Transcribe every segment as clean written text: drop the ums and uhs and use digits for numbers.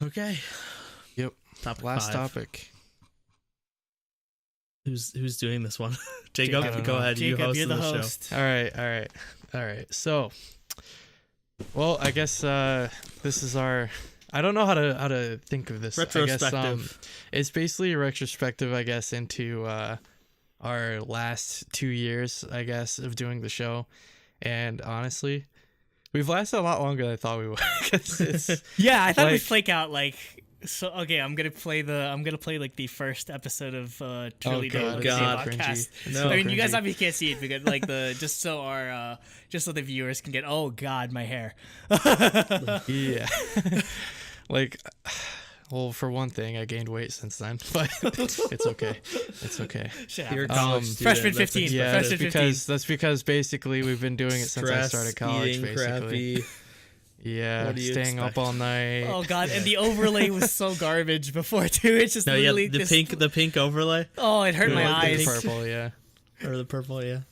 Okay. Yep. Last 5. topic. Who's doing this one? Jacob, go ahead. Jacob, you host you're the the host. show. All right. So, well, I guess this is our. I don't know how to think of this. Retrospective. I guess, it's basically a retrospective, I guess, into our last 2 years, I guess, of doing the show. And honestly, we've lasted a lot longer than I thought we would. Yeah, I thought we'd flake out like. So okay, I'm gonna play like the first episode of Truly DaebakCast. No, I mean, you guys obviously can't see it because like just so the viewers can get. Oh God, my hair. Yeah. Like, well, for one thing, I gained weight since then, but it's okay. It's okay. You're a college student. Freshman 15. Yeah, Freshman 15. that's because basically we've been doing it since I started college. Eating basically. crappy. Yeah, staying up all night. Oh God, and the overlay was so garbage before too. It's just literally the pink overlay. Oh, it hurt my eyes. The purple, yeah. Or the purple, yeah.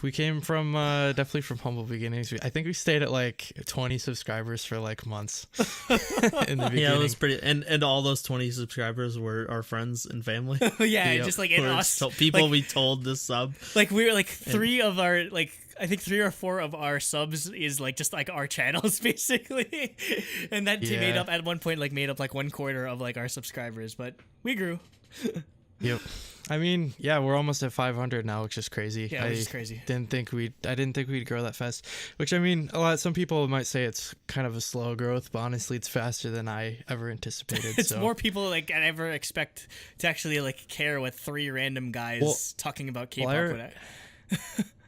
We came from definitely from humble beginnings. I think we stayed at like 20 subscribers for like months in the beginning. Yeah, it was pretty. And all those 20 subscribers were our friends and family. Yeah, just like in us, people like, we told this sub. Like we were like I think 3 or 4 of our subs is like just like our channels basically, and that made up at one point like 1/4 of like our subscribers, but we grew. Yep. I mean, yeah, we're almost at 500 now, which is crazy. Yeah, which is crazy. I didn't think we'd grow that fast. Which, I mean, some people might say it's kind of a slow growth, but honestly, it's faster than I ever anticipated. It's more people like I ever expect to actually like care what 3 random guys talking about K-pop.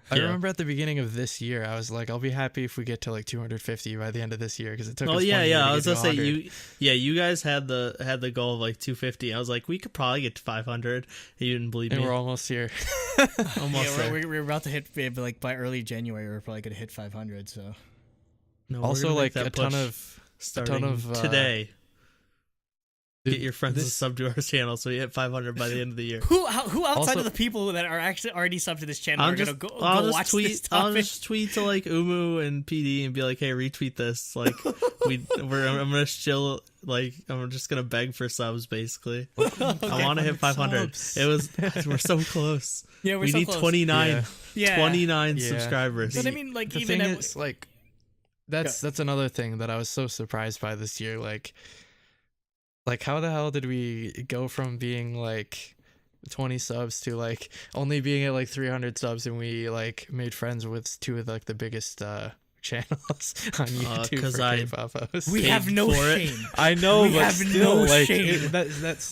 I remember at the beginning of this year, I was like, I'll be happy if we get to like 250 by the end of this year, because it took us 1 year to I was get gonna to say 100. you guys had the goal of like 250. I was like, we could probably get to 500. You didn't believe me. And we're almost here. Almost there. We're about to hit like by early January. We're probably gonna hit 500. So no, also like a ton of today. Get your friends to sub to our channel so we hit 500 by the end of the year. Who outside of the people that are actually already subbed to this channel are going to go watch this topic? I'll just tweet to like Umu and PD and be like, hey, retweet this. Like I'm gonna chill. Like I'm just gonna beg for subs basically. Okay, I want to hit 500. We're so close. Yeah, we need close. 29. Yeah. 29 subscribers. But I mean, like the even thing is, like that's another thing that I was so surprised by this year. Like, how the hell did we go from being, like, 20 subs to, like, only being at, like, 300 subs, and we, like, made friends with 2 of, like, the biggest channels on YouTube for K-pop hosts. We have no shame. I know, we but have still, no like, shame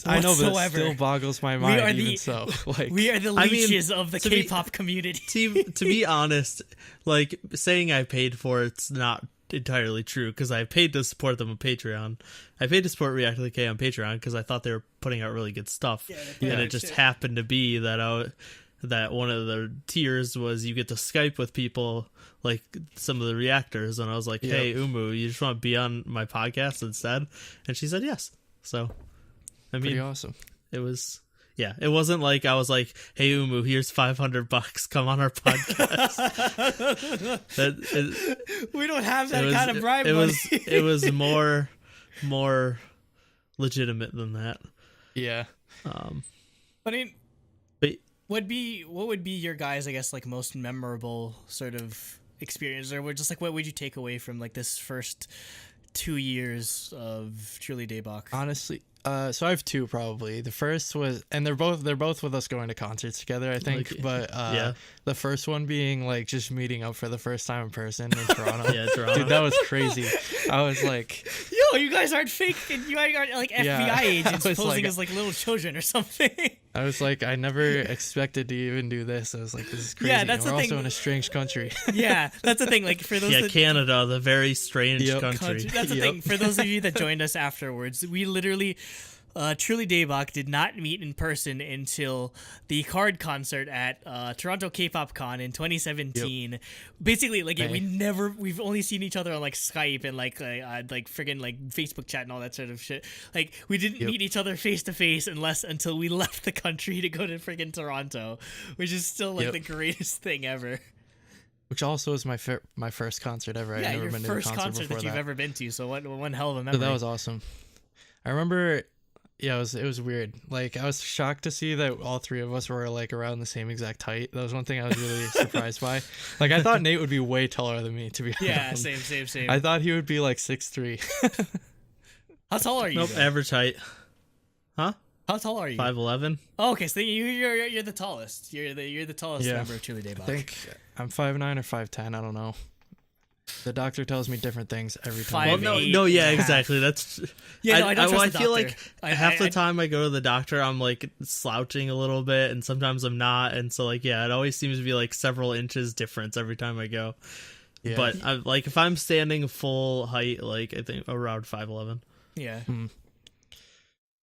I know, but it still boggles my mind, even so. Like, we are the leeches of the K-pop community. To be honest, like, saying I paid for it's not entirely true, because I paid to support them on Patreon. I paid to support React to the K on Patreon because I thought they were putting out really good stuff, and it just happened to be that that one of the tiers was you get to Skype with people like some of the reactors, and I was like, hey Umu, you just want to be on my podcast instead? And she said yes. So I mean, pretty awesome. It was. Yeah, it wasn't like I was like, "Hey Umu, here's $500. Come on our podcast." We don't have that kind of bribe money. It was more legitimate than that. Yeah. I mean, what would be your guys', I guess, like most memorable sort of experience, or just like what would you take away from like this first 2 years of Truly Daebak? Honestly. So I have 2 probably. The first was, and they're both with us going to concerts together, I think. Like, but the first one being like just meeting up for the first time in person in Toronto. Yeah, Toronto. Dude, that was crazy. I was like, yo, you guys aren't fake, and you aren't like FBI agents posing as like little children or something. I was like, I never expected to even do this. I was like, this is crazy. Yeah, that's and we're the thing. also in a strange country. Yeah, that's the thing. Like for those Canada, the very strange country. That's the thing. For those of you that joined us afterwards, we literally Truly Daebak did not meet in person until the card concert at Toronto K-pop Con in 2017. Yep. Basically, like we've only seen each other on like Skype and like friggin' like Facebook chat and all that sort of shit. Like we didn't meet each other face to face until we left the country to go to friggin' Toronto, which is still like the greatest thing ever. which also was my first concert ever. Yeah, I'd never your been to a first concert before that you've ever been to. So one hell of a So memory. that was awesome. I remember, yeah, it was weird. Like, I was shocked to see that all three of us were like around the same exact height. That was one thing I was really surprised by. Like, I thought Nate would be way taller than me, to be Yeah, honest. same. I thought he would be like 6'3". How tall are you? Nope, though? average height. Huh? How tall are you? 5'11". Oh, okay, so you're the tallest. You're the tallest Yeah. member of Truly Daebak. I think I'm 5'9" or 5'10". I don't know. The doctor tells me different things every time. Well, 5'8". no, yeah, 8.5. exactly. That's. Yeah, no, I don't trust the feel doctor. like half the time I go to the doctor, I'm like slouching a little bit, and sometimes I'm not, and so like yeah, it always seems to be like several inches difference every time I go. Yeah. But like if I'm standing full height, like I think around 5'11". Yeah.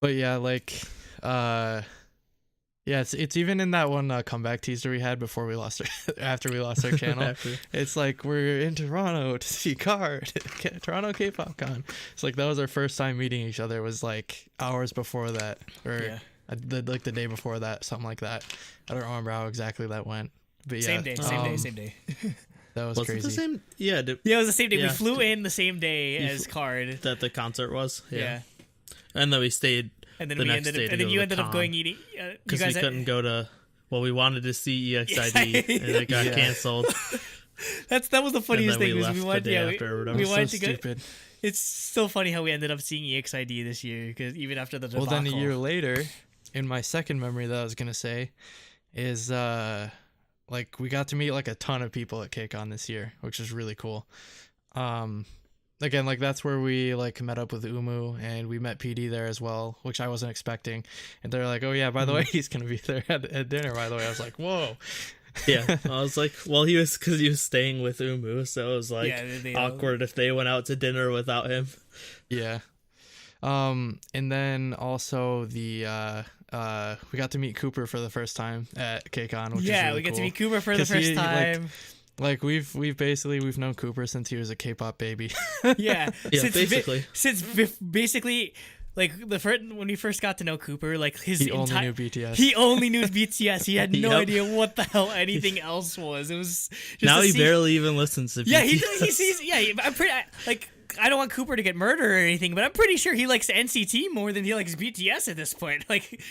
But yeah, like, yeah, it's even in that one comeback teaser we had before we lost our after we lost our channel. After. It's like we're in Toronto to see Card, Toronto K-pop Con. It's like that was our first time meeting each other. It was like hours before that, or Yeah. the day before that, something like that. I don't remember how exactly that went. But yeah, Same day. that was Was crazy. it the same? Yeah, Yeah, it was the same day. We Yeah. flew in the same day as Card. that the concert was. Yeah. And then we stayed And then the we next ended day up, to and then go you to ended the up con. going eating. You because we guys couldn't go to. Well, we wanted to see EXID, and it got Yeah. canceled. that was the funniest then we thing. Was left we the wanted, day yeah, after or whatever. we It was wanted so to go. stupid. It's so funny how we ended up seeing EXID this year because even after the Well, debacle. then a year later, in my second memory that I was gonna say, is like we got to meet like a ton of people at KCON this year, which was really cool. Again, like that's where we like met up with Umu, and we met PD there as well, which I wasn't expecting. And they're like, "Oh yeah, by the way, he's gonna be there at dinner." By the way, I was like, "Whoa." Yeah, I was like, well, he was because he was staying with Umu, so it was like Yeah, they awkward if they went out to dinner without him. Yeah. And then also the we got to meet Cooper for the first time at KCON, which is really we get to cool. meet Cooper for the 'Cause first he, time. Like we've known Cooper since he was a K-pop baby. Yeah, Yeah, basically. Basically, like when we first got to know Cooper, like He only knew BTS. He only knew BTS. He had no Yep. idea what the hell anything else was. It was just Now to he see- barely even listens to. Yeah, BTS. he sees. Yeah, I'm pretty. I don't want Cooper to get murdered or anything, but I'm pretty sure he likes NCT more than he likes BTS at this point. Like,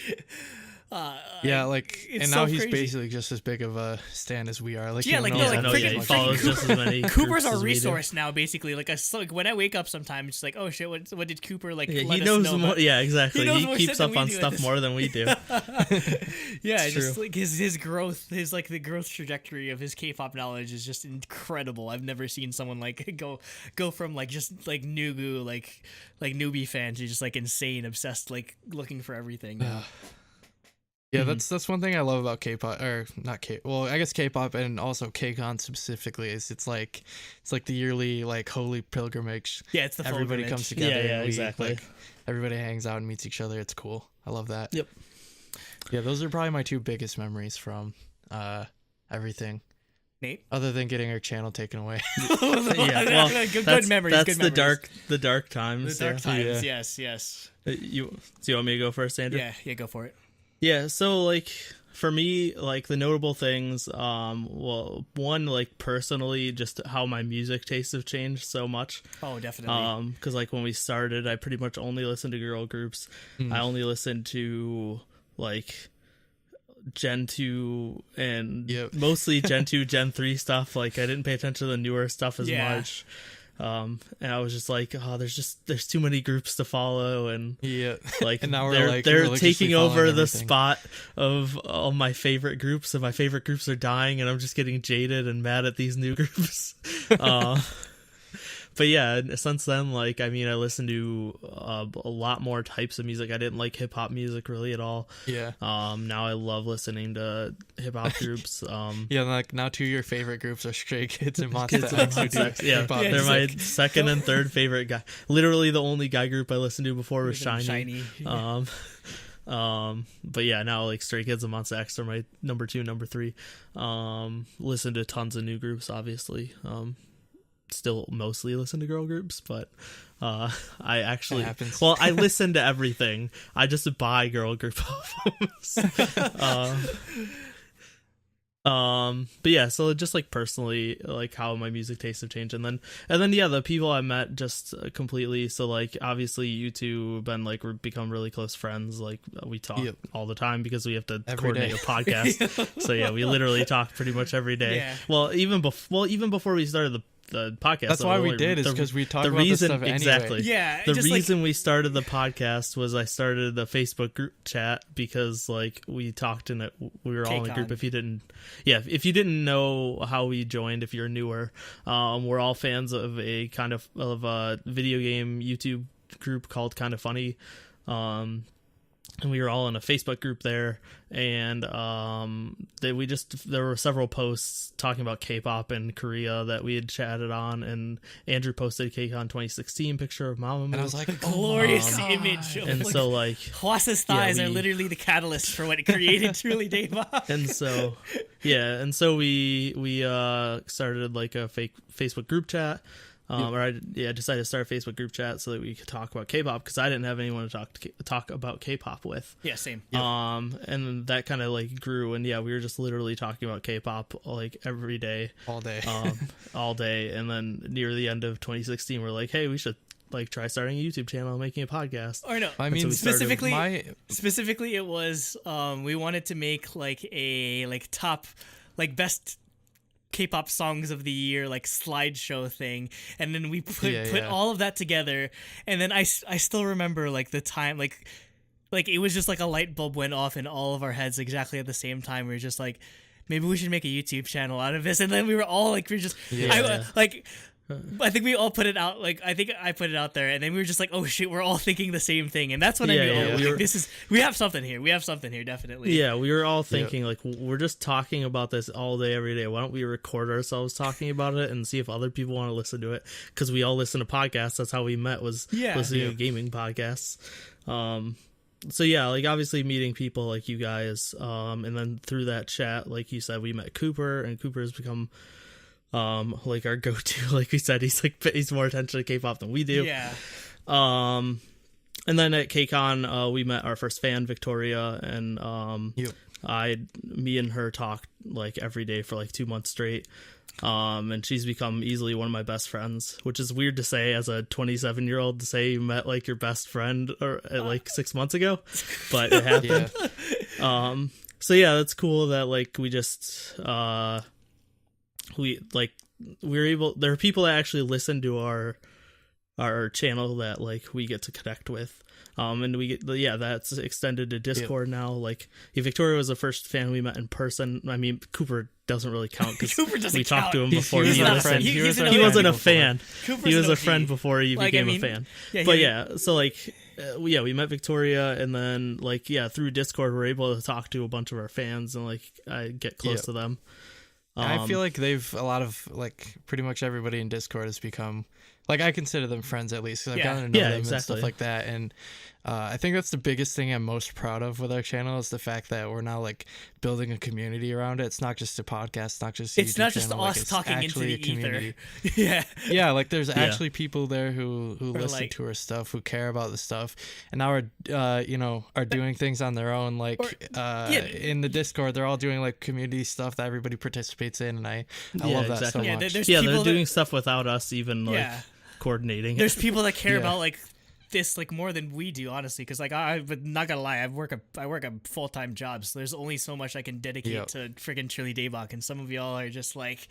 Yeah, like, it's and now so he's crazy. basically just as big of a stan as we are. Like, Yeah, he like, knows no, like, everything no, yeah, he freaking follows Cooper- just as many. Cooper's groups our as we do. resource now, basically. Like, like when I wake up sometimes, it's like, oh shit, what did Cooper like? Yeah, let he us knows know more. about? Yeah, exactly. knows He more keeps shit than up we on do at stuff this- more than we do. Yeah, It's just true. like his growth, his like the growth trajectory of his K-pop knowledge is just incredible. I've never seen someone like go from like just like Nugu like newbie fan to just like insane obsessed like looking for everything now. Yeah, that's one thing I love about K-pop, or not K. Well, I guess K-pop and also KCON specifically is it's like the yearly like holy pilgrimage. Yeah, it's the Everybody pilgrimage. comes together. Yeah, and we, exactly. like, everybody hangs out and meets each other. It's cool. I love that. Yep. Yeah, those are probably my two biggest memories from everything, Nate. other than getting our channel taken away. Yeah, well, good memories. That's good the memories. dark times. The dark yeah. times. Yeah. Yes. Do you want me to go first, Andrew? Yeah, go for it. Yeah, so like for me, like the notable things, well, one, like personally, just how my music tastes have changed so much. Oh, definitely. Because like when we started, I pretty much only listened to girl groups. I only listened to like Gen 2 and Yep. mostly Gen 2, Gen 3 stuff. Like I didn't pay attention to the newer stuff as Yeah. much. And I was just like, oh, there's too many groups to follow, and Yeah. like And now we're, they're like, they're religiously taking following over the everything. spot of all my favorite groups, and my favorite groups are dying, and I'm just getting jaded and mad at these new groups. But yeah, since then, like, I mean, I listen to a lot more types of music. I didn't like hip hop music really at all. Yeah. Now I love listening to hip hop groups. Yeah, like now two of your favorite groups are Stray Kids and Monster Kids X. and who do Monsta X, yeah, hip-hop Yeah, they're just my music. second and third favorite guy. Literally, the only guy group I listened to before was Shiny. But yeah, now like Stray Kids and Monsta X are my number 2, number 3. Listen to tons of new groups, obviously. Still mostly listen to girl groups, but I actually, happens. well, I listen to everything. I just buy girl group albums. But yeah, so just like personally, like how my music tastes have changed, and then yeah, the people I met just completely. So like obviously you two have been like become really close friends. Like we talk all the time because we have to coordinate a podcast. So yeah, we literally talk pretty much every day. Yeah. Well, even before we started the podcast. That's why we did, is because we talked about this stuff anyway. Exactly. Yeah. The reason we started the podcast was I started the Facebook group chat because like we talked in it. We were all in a group. If you didn't know how we joined, if you're newer, we're all fans of a kind of a video game YouTube group called Kind of Funny. And we were all in a Facebook group there, and there were several posts talking about K-pop in Korea that we had chatted on, and Andrew posted a KCON 2016 picture of Mamamoo. And I was like, the glorious image of and so like Hwasa's thighs are literally the catalyst for what created Truly Daebak. And so we started like a fake Facebook group chat. I decided to start a Facebook group chat so that we could talk about K-pop because I didn't have anyone to talk about K-pop with. Yeah, same. And that kind of like grew, and yeah, we were just literally talking about K-pop like every day, all day, all day. And then near the end of 2016, we're like, hey, we should like try starting a YouTube channel and making a podcast. Or no, I mean, specifically, it was we wanted to make like a top best K-pop songs of the year like slideshow thing, and then we put all of that together, and then I still remember like the time like it was just like a light bulb went off in all of our heads exactly at the same time. We were just like, maybe we should make a YouTube channel out of this, and then we were all like, I think we all put it out. Like I think I put it out there, and then we were just like, "Oh shit, we're all thinking the same thing." And that's when I knew, we have something here. We have something here, definitely. Yeah, we were all thinking like, we're just talking about this all day, every day. Why don't we record ourselves talking about it and see if other people want to listen to it? Because we all listen to podcasts. That's how we met. Was listening to gaming podcasts. So yeah, like obviously meeting people like you guys, and then through that chat, like you said, we met Cooper, and Cooper has become like our go-to. Like we said, he's pays more attention to K-pop than we do. Yeah. And then at KCON, we met our first fan, Victoria, and me and her talked like every day for like 2 months straight. And she's become easily one of my best friends, which is weird to say as a 27-year-old to say you met like your best friend like 6 months ago, but it happened. So yeah, that's cool that like we just we're able. There are people that actually listen to our channel that like we get to connect with, and we get that's extended to Discord now. Like Victoria was the first fan we met in person. I mean, Cooper doesn't really count because we talked to him before he listened. He wasn't a fan. He was a friend before he became a fan. So like we met Victoria, and then like through Discord we're able to talk to a bunch of our fans and like get close to them. I feel like a lot of like pretty much everybody in Discord has become like, I consider them friends at least, because I've gotten to know them and stuff like that. And I think that's the biggest thing I'm most proud of with our channel, is the fact that we're now like building a community around it. It's not just a podcast, not just it's not just channel, us talking into the ether. Yeah, like there's actually people there who listen to our stuff, who care about the stuff, and now are doing things on their own. Like in the Discord, they're all doing like community stuff that everybody participates in, and I love that so much. They're doing stuff without us even like coordinating. There's people that care about like this like more than we do, honestly, because like I'm not gonna lie, I work a full-time job, so there's only so much I can dedicate to friggin' Truly Daebak, and some of y'all are just like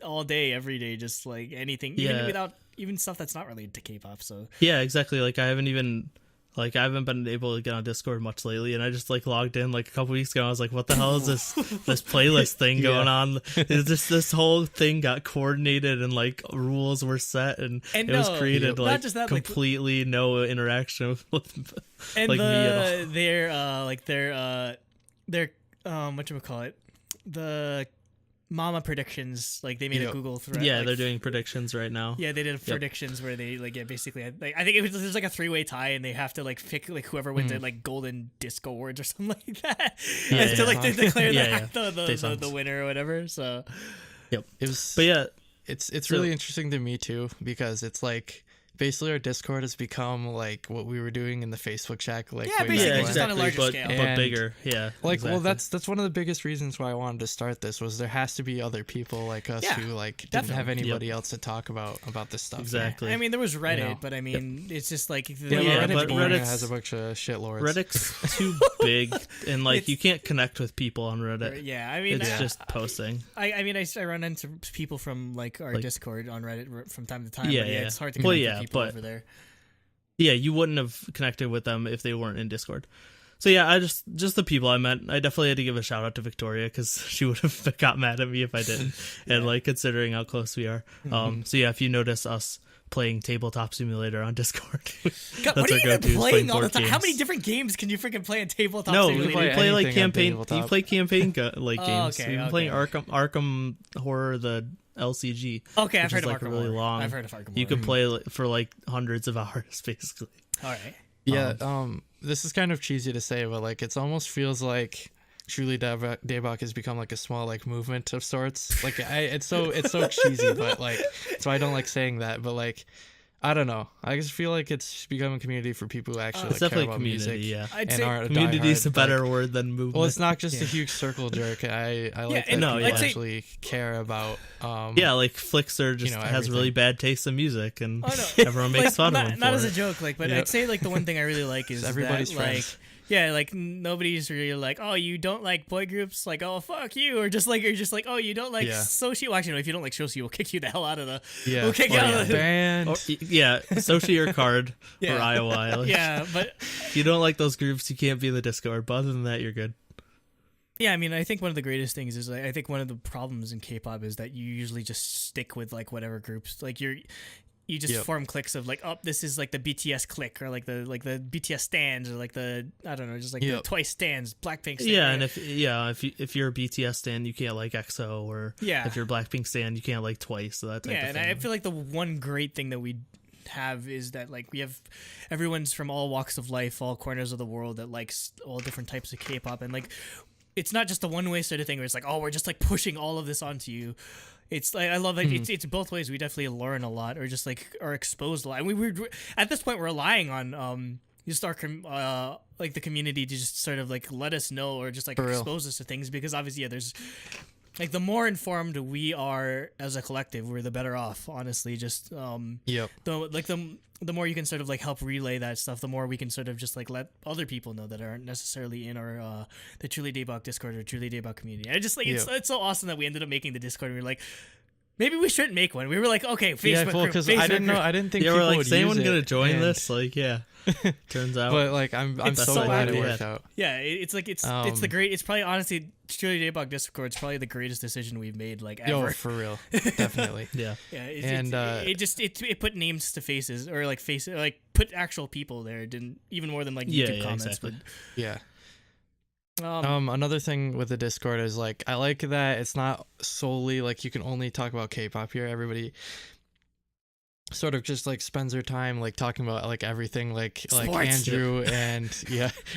all day, every day, just like anything, even without even stuff that's not related to K-pop. So yeah, exactly. Like I haven't been able to get on Discord much lately, and I just like logged in like a couple weeks ago. I was like, what the hell is this playlist thing going on? It's just this whole thing got coordinated, and like rules were set, and it was created like just that, completely no interaction with and like me at all. Their whatchamacallit, the Mama predictions, like they made a Google thread. Yeah, they're doing predictions right now. Yeah, they did predictions where they basically like, I think there's like a 3-way tie, and they have to like pick like whoever wins it like golden disc awards or something like that. To declare the winner or whatever. So it was, but yeah, it's really interesting to me too, because it's like basically our Discord has become like what we were doing in the Facebook chat. Like Yeah, way basically, back when. just on a larger but, scale. but And, bigger. Yeah, Like, exactly. well, that's one of the biggest reasons why I wanted to start this was there has to be other people like us Yeah, who like didn't definitely. have anybody else to talk about this stuff. Exactly. I mean, there was Reddit, know. but I mean, it's just like Yeah, Yeah, Reddit's but boring. It Reddit's- has a bunch of shitlords. Reddit's too big, and like It's- you can't connect with people on Reddit. yeah. I mean, It's just posting. I mean, I run into people from like our Like- Discord on Reddit from time to time. Yeah, but yeah. it's hard to Well, connect yeah, with people but- over there. Yeah, you wouldn't have connected with them if they weren't in Discord. So yeah, I just the people I met. I definitely had to give a shout out to Victoria because she would have got mad at me if I didn't. And like considering how close we are. So yeah, if you notice us playing Tabletop Simulator on Discord, God, that's what are our you even go-to is playing all the board time? How many games. different games can you freaking play in tabletop? No, Simulator? we play play like anything on campaign. You Tabletop. play campaign like Oh, games. okay, We've been playing okay. Arkham Horror, the LCG. Okay, I've which heard is of like Arkham really Horror. long. I've heard of Arkham You Horror. can play for like hundreds of hours, basically. All right. Yeah, this is kind of cheesy to say, but like it almost feels like truly Daebak has become like a small like movement of sorts. Like it's so cheesy, but like so I don't like saying that, but like I don't know. I just feel like it's become a community for people who actually It's like, care definitely about community. music. Yeah, I'd And say are community is a diehard, better like, word than movement. well, it's not just a Yeah. huge circle jerk. I like and that no, people I'd say- actually care about. Yeah, like Flixer just know, has really everything. bad taste in music, and Oh, no. everyone makes like, fun not, of him not for as a it. joke, like, but Yeah. I'd say like the one thing I really like is everybody's that, like, friends. yeah, like nobody's really like, oh, you don't like boy groups, like, oh, fuck you, or just like, you're just like, oh, you don't like Yeah. Soshi. Well, actually, no, if you don't like Soshi, we'll kick you the hell out of the. Yeah, We'll kick you or out of the. band. Yeah, Sochi or Card Yeah. or Iowa. Like, Yeah, but if you don't like those groups, you can't be in the Discord. But other than that, you're good. yeah, I mean, I think one of the greatest things is I think one of the problems in K-pop is that you usually just stick with like whatever groups, like you just Yep. form cliques of like, oh, this is like the BTS clique, or like the BTS stands, or like the, I don't know, just like the Yep. Twice stands, Blackpink stands. Yeah, and if you're a BTS stan, you can't like EXO, or Yeah. if you're a Blackpink stan, you can't like Twice. So that type Yeah, of and thing. I feel like the one great thing that we have is that like we have everyone's from all walks of life, all corners of the world that likes all different types of K-pop, and like it's not just a one-way sort of thing where it's like, oh, we're just like pushing all of this onto you. It's like, I love like it's both ways. We definitely learn a lot, or just like are exposed a lot. And we're at this point we're relying on just our like the community to just sort of like let us know, or just like For real. expose us to things, because obviously, yeah, there's like the more informed we are as a collective, we're the better off, honestly. Just Yep. the more you can sort of like help relay that stuff, the more we can sort of just like let other people know that aren't necessarily in our the Truly Daebak Discord or Truly Daebak community. I just like it's so awesome that we ended up making the Discord. And we were like, maybe we shouldn't make one. We were like, okay, Facebook Yeah, well, group, because Facebook I didn't know. group. I didn't think yeah, people we're like, would is anyone use gonna it, join and- this? Like, yeah. Turns out, But like, I'm It's so so glad it bad. worked out. Yeah, it's like it's the great. It's probably honestly Truly Daebak Discord. It's probably the greatest decision we've made like Yo, ever. for real, definitely. yeah. Yeah, And, it put names to faces, or like like put actual people there. It didn't even more than like Yeah, YouTube yeah, comments. exactly. Yeah. But, Another thing with the Discord is like I like that it's not solely like you can only talk about K-pop here. Everybody sort of just like spends their time like talking about like everything, like Sports. Andrew and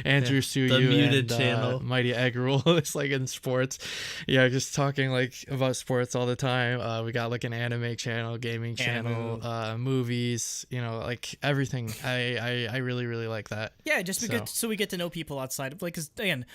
Andrew Yeah. Suyu The muted and channel. Mighty Egg Roll. It's like in sports, yeah, just talking like about sports all the time. We got like an anime channel, gaming channel, movies, you know, like everything. I really like that. yeah, just because so we get to know people outside of like, because again,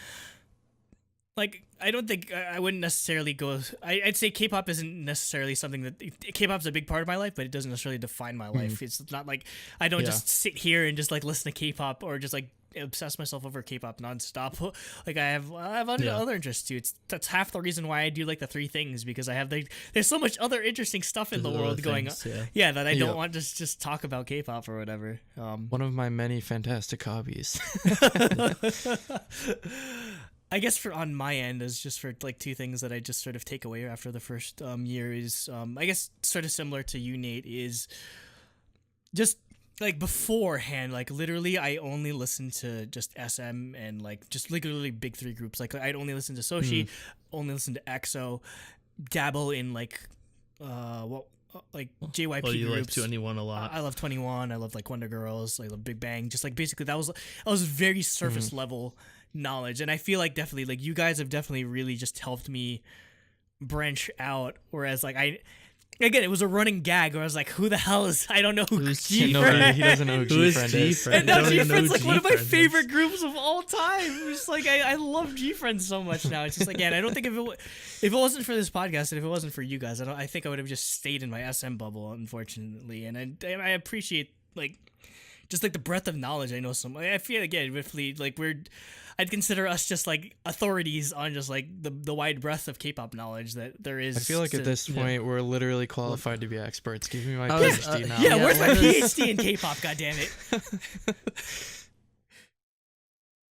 like I don't think I wouldn't necessarily go. I'd say K-pop isn't necessarily something that K-pop's a big part of my life, but it doesn't necessarily define my life. It's not like I don't Yeah. just sit here and just like listen to K-pop, or just like obsess myself over K-pop nonstop. Like I have other interests too. That's half the reason why I do like the three things, because I have there's so much other interesting stuff in the There's other world going on. things, Yeah, that I don't Yep. want to just talk about K-pop or whatever. One of my many fantastic hobbies. I guess on my end is just for like two things that I just sort of take away after the first year is I guess sort of similar to you, Nate, is just like beforehand, like literally I only listened to just SM and like just literally big three groups. Like I'd only listen to Soshi, only listen to EXO, dabble in like like JYP Well, you like groups. 21 a lot. I love 21. I love like Wonder Girls. I love Big Bang. Just like basically that was very surface level knowledge, and I feel like definitely like you guys have definitely really just helped me branch out. Whereas like again, it was a running gag where I was like, who the hell is, I don't know who Who's G-Friend. He doesn't know who G-Friend is. And now I don't even know G-Friend's who like one of my G-Friend favorite is. groups of all time. It's just like, I love G-Friend so much now. It's just like, again, I don't think if it wasn't for this podcast and if it wasn't for you guys, I think I would have just stayed in my SM bubble, unfortunately. And I appreciate, like, just like the breadth of knowledge I know. I feel, again, roughly, like, I'd consider us just like authorities on just like the wide breadth of K-pop knowledge that there is. I feel like at this point we're literally qualified to be experts. Give me my I was, PhD now. Yeah, where's my PhD in K-pop? God damn it.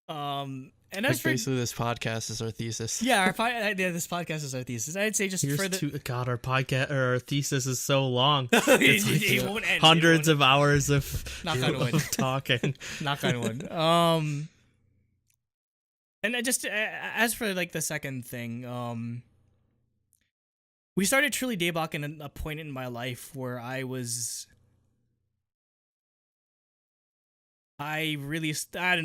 And Like as for basically, this podcast is our thesis. yeah, this podcast is our thesis. I'd say just for the God, our podcast or our thesis is so long. it won't end. Hundreds of hours of Knock on wood. talking. Knock on wood. And I just as for like the second thing, we started Truly Daebak in a point in my life where I don't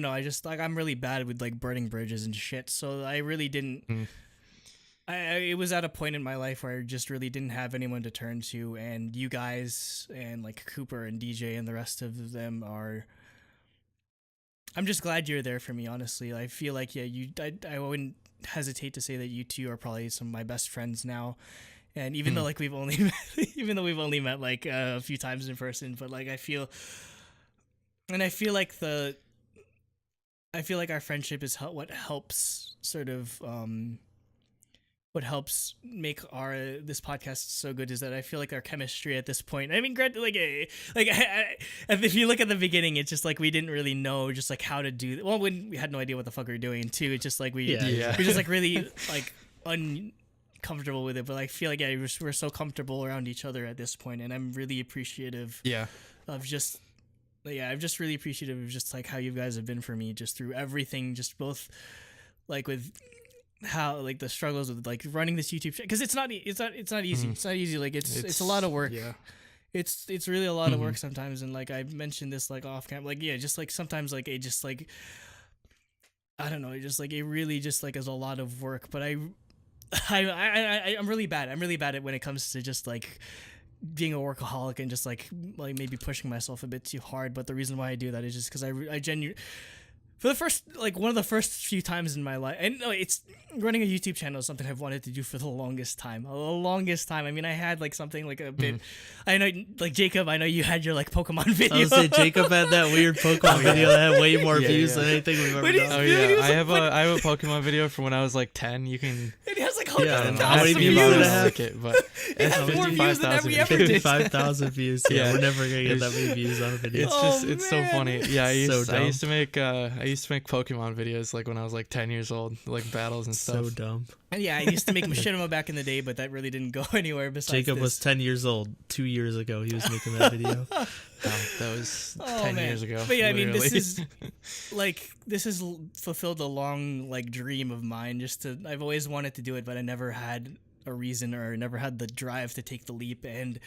know, I just like, I'm really bad with like burning bridges and shit, so I really didn't it was at a point in my life where I just really didn't have anyone to turn to, and you guys and like Cooper and DJ and the rest of them I'm just glad you're there for me, honestly. I feel like, yeah, I wouldn't hesitate to say that you two are probably some of my best friends now. And even though like we've only met like a few times in person, but like I feel like our friendship is what helps sort of what helps make this podcast so good is that I feel like our chemistry at this point. I mean, if you look at the beginning, it's just like we didn't really know just like how to do. Well, when we had no idea what the fuck we were doing too. It's just like we're just like really like uncomfortable with it. But I feel like we're so comfortable around each other at this point, and I'm really appreciative. Of just. I'm just really appreciative of just like how you guys have been for me just through everything, just both like with how like the struggles with like running this YouTube because it's not easy. It's not easy. Like it's a lot of work. Yeah. It's really a lot of work sometimes, and like I mentioned this like off camera, like just like sometimes like it just like I don't know, it just like it really just like is a lot of work. But I'm really bad. I'm really bad at when it comes to just like being a workaholic and just like maybe pushing myself a bit too hard. But the reason why I do that is just because I genuinely, for the first like one of the first few times in my life, and it's running a YouTube channel is something I've wanted to do for the longest time. I mean, I had like something like a bit. I know, like Jacob. I know you had your like Pokemon video. I was say Jacob had that weird Pokemon video that had way more views than anything we've ever done. Oh yeah, I have a Pokemon video from when I was like 10. You can. It has like hundreds of how many thousands of views views. did it have? Like it, but It has more views than we ever did. 55,000 views. Yeah, we're never gonna get that many views on a video. It's just it's so funny. Yeah, I used to make Pokemon videos like when I was like 10 years old, like battles and stuff. So dumb. And yeah, I used to make machinima back in the day, but that really didn't go anywhere. Besides, Jacob was 10 years old 2 years ago. He was making that video. That was 10 years ago. But yeah, I mean, literally. this has fulfilled a long like dream of mine. I've always wanted to do it, but I never had a reason or never had the drive to take the leap. And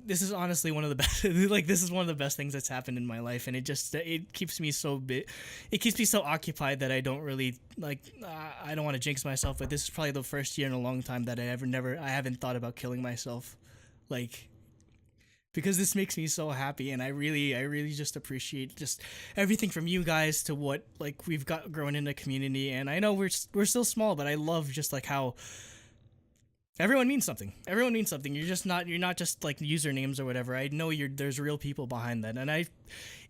this is honestly one of the best. Like this is one of the best things that's happened in my life, and it keeps me so it keeps me so occupied that I don't really like. I don't want to jinx myself, but this is probably the first year in a long time that I haven't thought about killing myself, like. Because this makes me so happy, and I really just appreciate just everything from you guys to what like we've got grown in the community. And I know we're still small, but I love just like how everyone means something. Everyone means something. You're not just like usernames or whatever. I know there's real people behind that, and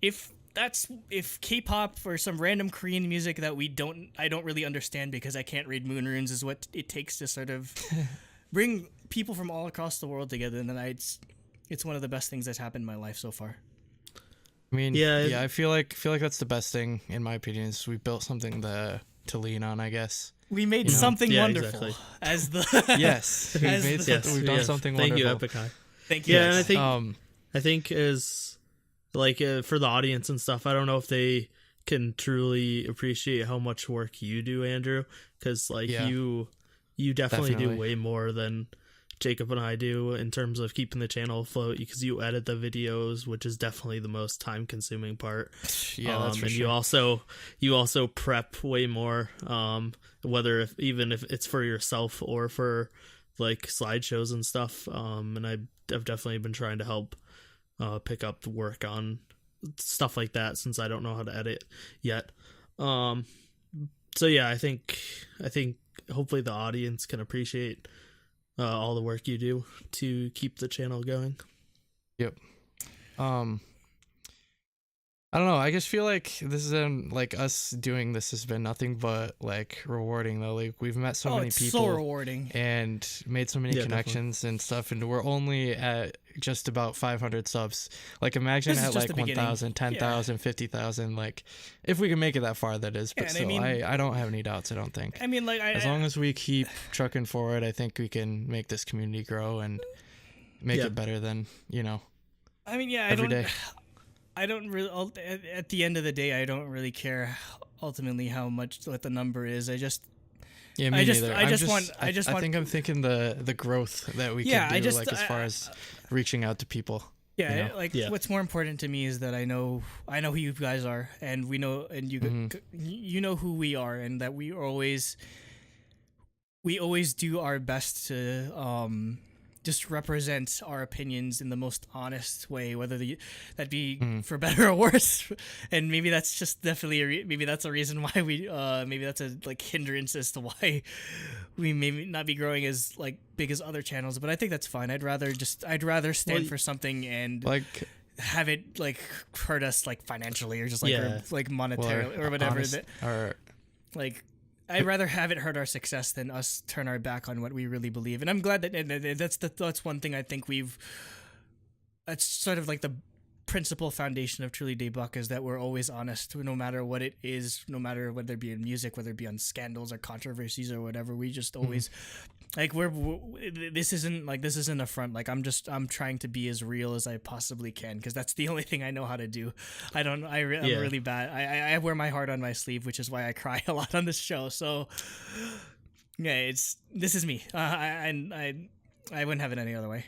if K-pop or some random Korean music that I don't really understand because I can't read moon runes is what it takes to sort of bring people from all across the world together, then it's one of the best things that's happened in my life so far. I mean, I feel like that's the best thing in my opinion. Is we built something to lean on, I guess. We made something wonderful. Exactly. As the yes, we've done something Thank wonderful. Thank you, Epic. Thank you. Yeah, and I think is like for the audience and stuff. I don't know if they can truly appreciate how much work you do, Andrew, because like you definitely do way more than Jacob and I do in terms of keeping the channel afloat, because you edit the videos, which is definitely the most time consuming part. Yeah, that's for and sure. you also prep way more, whether if it's for yourself or for like slideshows and stuff. And I've definitely been trying to help pick up work on stuff like that since I don't know how to edit yet. So yeah, I think hopefully the audience can appreciate all the work you do to keep the channel going. Yep. I don't know. I just feel like this is like us doing this has been nothing but like rewarding though. Like we've met so many people, so rewarding, and made so many connections definitely. and stuff. And we're only at just about 500 subs. Like imagine at like 1,000, 10,000, 50,000. Like if we can make it that far, that is. But Yeah, still, I mean- I don't have any doubts. I don't think. I mean, like, As long as we keep trucking forward, I think we can make this community grow and make it better than I mean, yeah, every day. I don't really. At the end of the day, I don't really care ultimately how much what the number is. I just Yeah, me neither. I think I'm thinking the growth that we can do, like as far as reaching out to people. Yeah, what's more important to me is that I know who you guys are, and we know, and you know who we are, and that we always do our best to just represent our opinions in the most honest way, whether that be for better or worse. And maybe that's just definitely maybe that's a reason why we maybe that's a like hindrance as to why we may not be growing as like big as other channels. But I think that's fine. I'd rather stand for something and like have it like hurt us like financially or just like or, like monetarily or whatever like. I'd rather have it hurt our success than us turn our back on what we really believe. And I'm glad that that's one thing I think that's sort of like the principal foundation of Truly Daebak is that we're always honest, no matter what it is, no matter whether it be in music, whether it be on scandals or controversies or whatever. We just always like this isn't a front. Like I'm trying to be as real as I possibly can because that's the only thing I know how to do. I'm really bad. I wear my heart on my sleeve, which is why I cry a lot on this show. So yeah, this is me. I wouldn't have it any other way.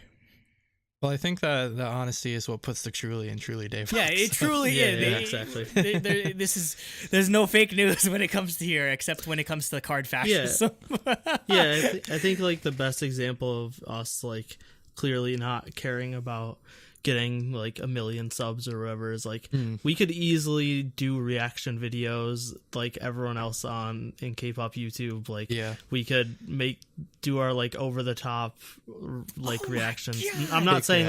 Well, I think that the honesty is what puts the truly in Truly Daebak. Yeah, it truly is. Yeah, exactly. There's no fake news when it comes to here, except when it comes to the card fashion. Yeah, I think like the best example of us like clearly not caring about getting like 1 million subs or whatever is like we could easily do reaction videos like everyone else in K-pop YouTube. Like we could do our like over the top like reactions. I'm not saying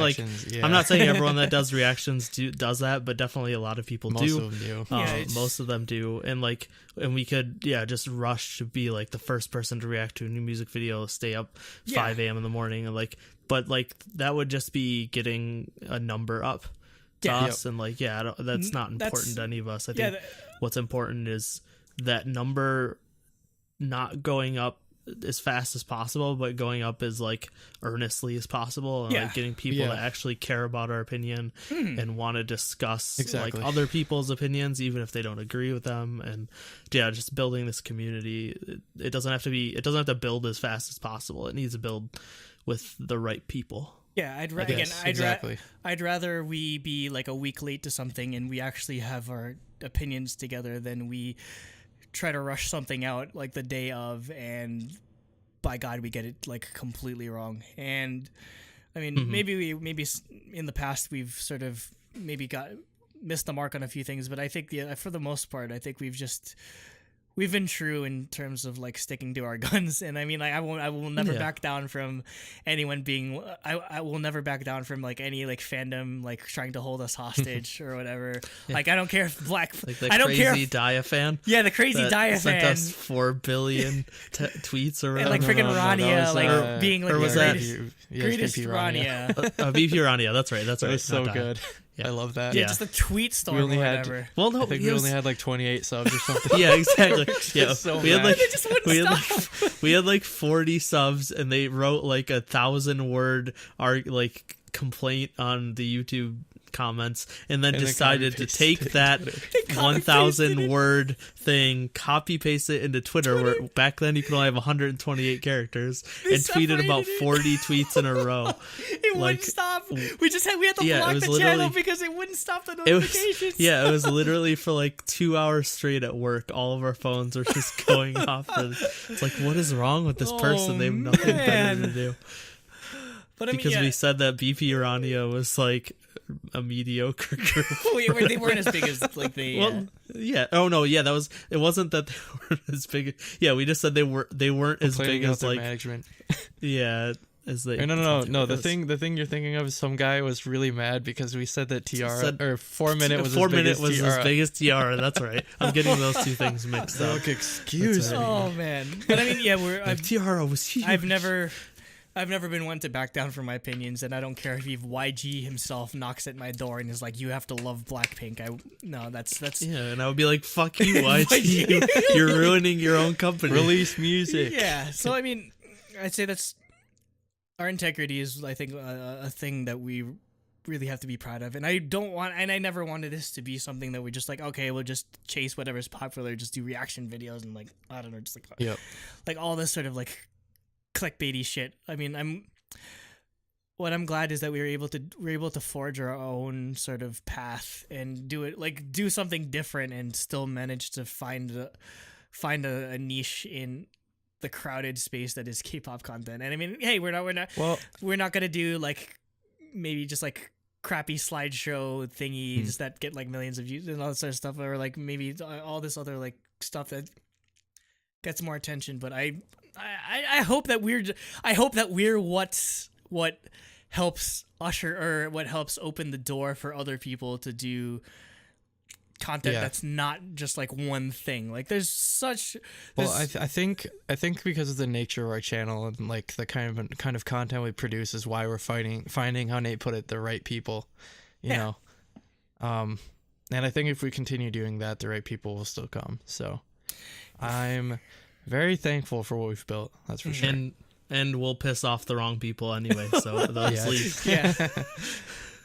I'm not saying everyone that does reactions does that, but definitely a lot of people do. Most of them do. Most of them do, and we could just rush to be like the first person to react to a new music video, stay up 5 a.m. in the morning, and but like that would just be getting a number up to us, and that's not important to any of us. I think what's important is that number not going up as fast as possible, but going up as like earnestly as possible, and like getting people to actually care about our opinion and want to discuss like other people's opinions, even if they don't agree with them. And just building this community. It doesn't have to build as fast as possible. It needs to build with the right people. Yeah, I'd rather we be like a week late to something and we actually have our opinions together than we try to rush something out like the day of and by God we get it like completely wrong. And I mean maybe in the past we've sort of missed the mark on a few things, but I think for the most part I think we've been true in terms of like sticking to our guns. And I mean, like I will never back down from anyone being. I will never back down from like any like fandom like trying to hold us hostage or whatever. Like I don't care if I don't care. Crazy Dia fan. Yeah, the crazy Dia fan sent us 4 billion tweets or whatever. And like freaking Rania, being like was that greatest Rania. VP Rania. That's right. That was so good. Yeah. I love that. Yeah, just a tweet storm or whatever. I think we only had like 28 subs or something. Yeah, exactly. Yeah, so we had like 40 subs, and they wrote like 1,000-word like complaint on the YouTube comments, and then decided to take that 1,000-word thing, copy paste it into Twitter, where back then you could only have 128 characters, and tweeted about 40 tweets in a row. It wouldn't stop. We had to block the channel because it wouldn't stop the notifications. It was literally for like 2 hours straight at work. All of our phones were just going off. It's like, what is wrong with this person? They have nothing better to do. But because we said that BP Urania was like a mediocre group. They weren't as big as like they. Well, yeah. Oh no, yeah. That was. It wasn't that they weren't as big. Yeah, we just said they weren't as big as like management. Yeah. As they. No. The thing you're thinking of is some guy was really mad because we said that Tiara or 4 Minute was 4 Minute was as big as Tiara. That's right. I'm getting those two things mixed up. Look, excuse me. Oh man. But I mean, yeah, Tiara was huge. I've never been one to back down from my opinions, and I don't care if YG himself knocks at my door and is like, "You have to love Blackpink." That's yeah, and I would be like, "Fuck you, YG! You're ruining your own company. Release music." Yeah. So I mean, I'd say that's our integrity is, I think, a thing that we really have to be proud of, and I never wanted this to be something that we just like, okay, we'll just chase whatever's popular, just do reaction videos and like, I don't know, just like, like all this sort of like clickbaity shit. I mean, I'm glad is that we're able to forge our own sort of path and do something different and still manage to find a niche in the crowded space that is K-pop content. And I mean, hey, we're not gonna do like maybe just like crappy slideshow thingies that get like millions of views and all that sort of stuff, or like maybe all this other like stuff that gets more attention. But I hope that we're what helps usher, or what helps open the door for other people to do content that's not just like one thing. Like there's such. I think because of the nature of our channel and like the kind of content we produce is why we're finding how Nate put it, the right people, you know. And I think if we continue doing that, the right people will still come. So I'm very thankful for what we've built. That's for sure. And we'll piss off the wrong people anyway. So those leave. Yeah.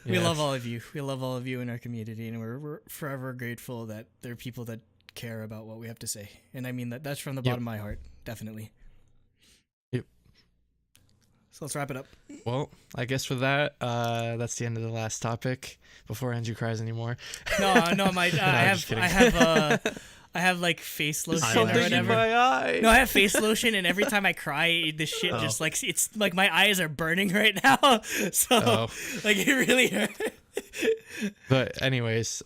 We love all of you. We love all of you in our community, and we're forever grateful that there are people that care about what we have to say. And I mean that's from the bottom of my heart, definitely. Yep. So let's wrap it up. Well, I guess for that, that's the end of the last topic. Before Andrew cries anymore. No, I have like face lotion or whatever. My eye. No, I have face lotion, and every time I cry, this shit just like, it's like my eyes are burning right now. So like it really hurts. But anyways,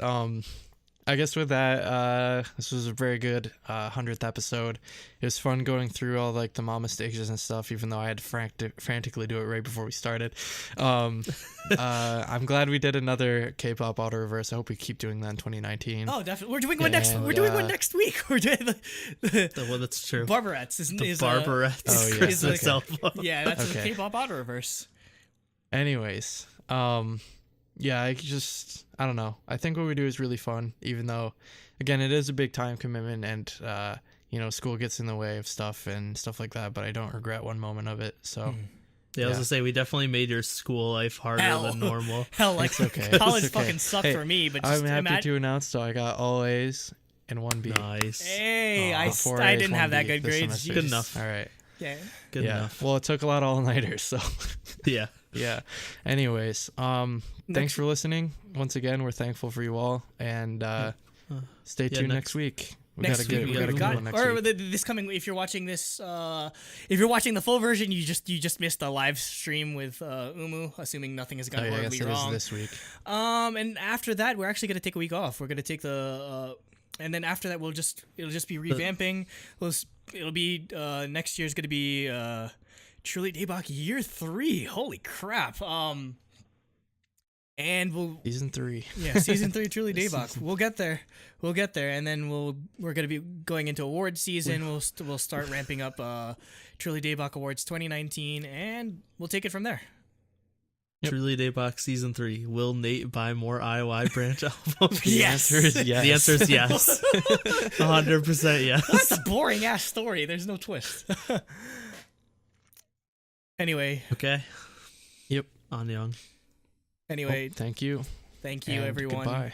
I guess with that, this was a very good 100th episode. It was fun going through all like the mama stages and stuff, even though I had to frantically do it right before we started. I'm glad we did another K-pop auto reverse. I hope we keep doing that in 2019. Oh, definitely. We're doing one next. We're doing one next week. We're doing well, that's true. Barbarettes is Barbarettes. Christmas album. Yeah, that's a K-pop auto reverse. Anyways, yeah, I don't know. I think what we do is really fun, even though, again, it is a big time commitment and, school gets in the way of stuff and stuff like that, but I don't regret one moment of it. So, I was gonna say, we definitely made your school life harder than normal. Hell, like, it's okay. College fucking sucked for me, but just I'm happy to announce, so I got all A's and 1B. Nice. Hey, I didn't have that good grades. Good enough. All right. Yeah. Good enough. Well, it took a lot of all-nighters, so. Yeah. Yeah. Anyways, thanks for listening. Once again, we're thankful for you all, and stay tuned next week. We got a good one next week. This coming, if you're watching this, if you're watching the full version, you just missed the live stream with Umu, assuming nothing has gone horribly wrong. This week. And after that, we're actually gonna take a week off. We're gonna take and then after that, it'll just be revamping. It'll be next year's gonna be Truly Daebak Year 3. Holy crap! And we'll season 3. Yeah, season 3 Truly Daebak. We'll get there, and then we're gonna be going into award season. We'll start ramping up Truly Daebak Awards 2019, and we'll take it from there. Yep. Truly Daebak season 3. Will Nate buy more IOI branch albums? Yes. The answer is yes. The answer is yes. 100% yes. That's a boring ass story. There's no twist. Anyway. Okay. Yep. Annyeong. Anyway. Thank you. Thank you, and everyone. Goodbye.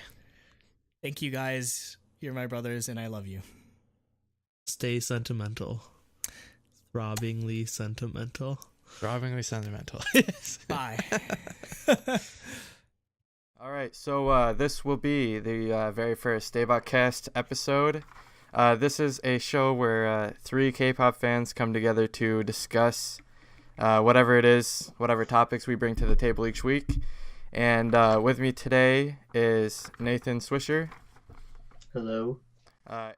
Thank you, guys. You're my brothers, and I love you. Stay sentimental. Throbbingly sentimental. Throbbingly sentimental. Bye. All right, so this will be the very first DaebakCast episode. This is a show where 3 K-pop fans come together to discuss whatever it is, whatever topics we bring to the table each week. And with me today is Nathan Swisher. Hello. And